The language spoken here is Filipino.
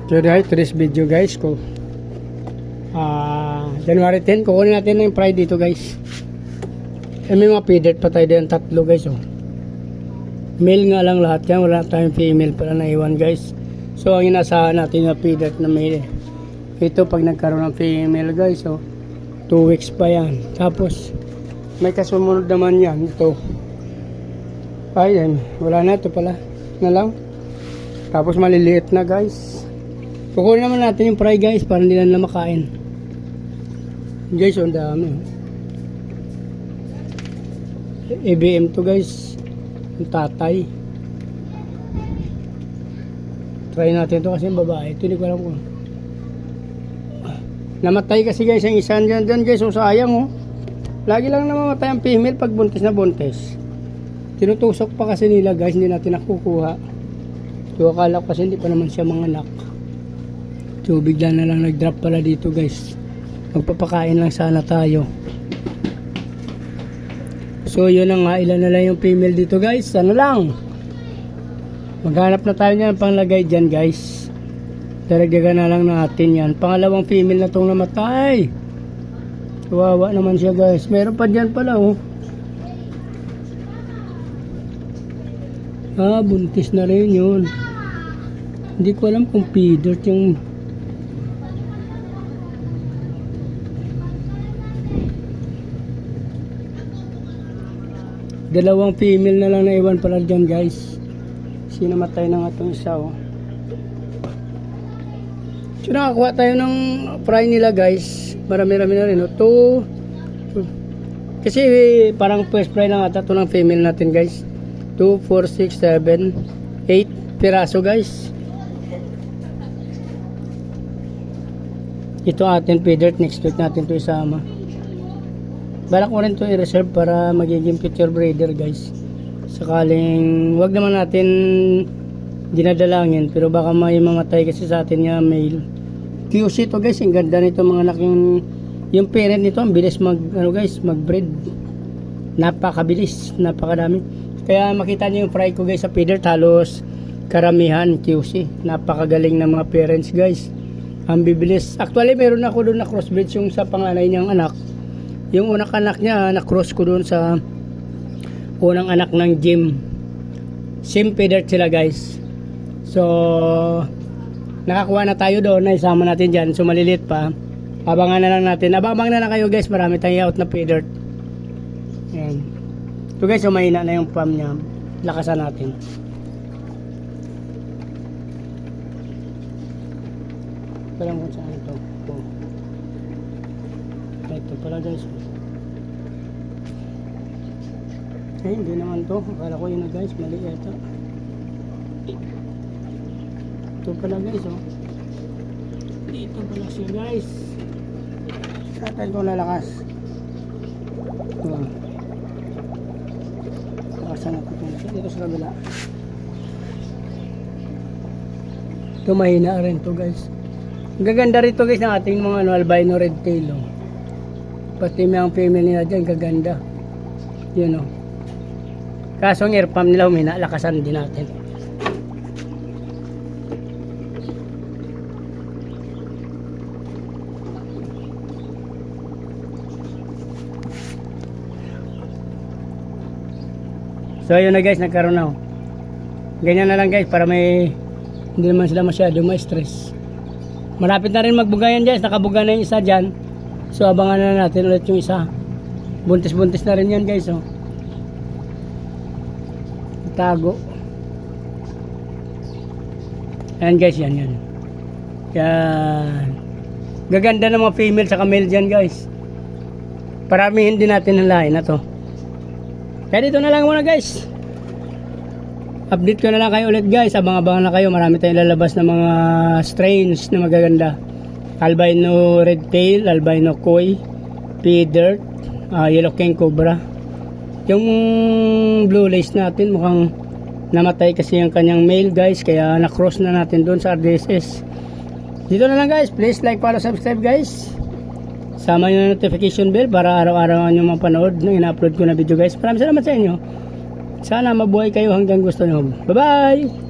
So dahil today's video guys ko January 10 kukunin natin yung fry dito guys. May mga feeder pa tayo din, 3 guys oh. Male nga lang lahat yan, wala tayong female pala na iwan guys. So ang inasahan natin yung feeder na male. Ito pag nagkaroon ng female guys oh, 2 weeks pa yan. Tapos may kasumunod naman yan ito. Ay wala na, ito pala na lang. Tapos maliliit na guys. Kukunin naman natin yung fry guys para hindi na makain. Guys, ang dami. ABM to guys. Yung tatay. Try natin to kasi yung babae. Ito hindi ko alam kung. Namatay kasi guys yung isa dyan guys. So sayang oh. Lagi lang namamatay ang female pag buntis na buntis. Tinutusok pa kasi nila guys. Hindi natin nakukuha. So akala ko kasi hindi pa naman siya manganak. So bigla na lang nag-drop pala dito guys. Magpapakain lang sana tayo. So yun na nga, ilan na lang yung female dito guys. Ano lang, maghanap na tayo niyan panglagay dyan guys. Daragdagan na lang natin yan. Pangalawang female na tong namatay. Kawawa naman siya guys. Meron pa dyan pala oh. Buntis na rin yun. Hindi ko alam kung feeder yung dalawang female na lang na iwan pala dyan guys. Sinamatay na nga itong isa oh. So nakakuha tayo ng fry nila guys. Marami-rami na rin oh. 2 kasi parang first fry lang ata ito ng female natin guys. 2, 4, 6, 7, 8 piraso guys. Ito atin feeder. Next week natin ito isama. Balak ko rin ito i-reserve para magiging future breeder guys. Sakaling wag naman natin dinadalangin pero baka may mamatay kasi sa atin nga male. QC to guys, ang ganda nito mga anak. Yung parent nito ang bilis mag-breed. Napakabilis, napakadami. Kaya makita niyo yung fry ko guys sa feeder, halos karamihan QC. Napakagaling ng mga parents guys. Ang bibilis. Actually meron ako doon na crossbreed yung sa panganay niyang anak. Yung unang anak niya, na-cross ko doon sa unang anak ng Jim. Same feeder sila guys. So, nakakuha na tayo doon, naisama natin dyan. So, maliliit pa. Abangan na lang natin. Abang na lang kayo guys, marami tayong out na feeder. Ayan. So guys, so mahina na yung pam niya. Lakasan natin. Alam kung saan ito. Ito pala guys. Eh, hindi naman to. Akala ko yun na guys. Mali ito. Ito pala guys oh. Dito pala siya guys. Tatal ko lalakas. Ito. Lakasan natin ito. Dito sa kabila. Ito mahina rin to guys. Ang gaganda rito guys ng ating mga albino red tail oh. Pati may ang female nila dyan, gaganda. Yun o. Kaso ang air pump nila humina, lakasan din natin. So yun na guys, nagkaroon na o. Ganyan na lang guys, para may hindi naman sila masyado ma-stress. Malapit na rin magbugayan guys, nakabuga na yung isa dyan. So abangan na natin ulit yung isa. Buntis-buntis na rin yan guys oh. Tago. Ayan guys, yan. Yan. Gaganda ng mga female sa male dyan guys. Paramihin din natin ang lahi na to. Kaya dito na lang muna guys. Update ko na lang kayo ulit guys. Abang-abang na kayo. Marami tayong lalabas na mga strains na magaganda. Albino red tail, albino koi, feeder, yellow king cobra. Yung blue lace natin mukhang namatay kasi yung kanyang male guys, kaya na-cross na natin doon sa RDSS. Dito na lang guys, please like, follow, subscribe guys. Sama nyo na notification bell para araw-araw nyo mapanood ng ina-upload ko na video guys. Maraming salamat sa inyo. Sana mabuhay kayo hanggang gusto nyo. Bye bye!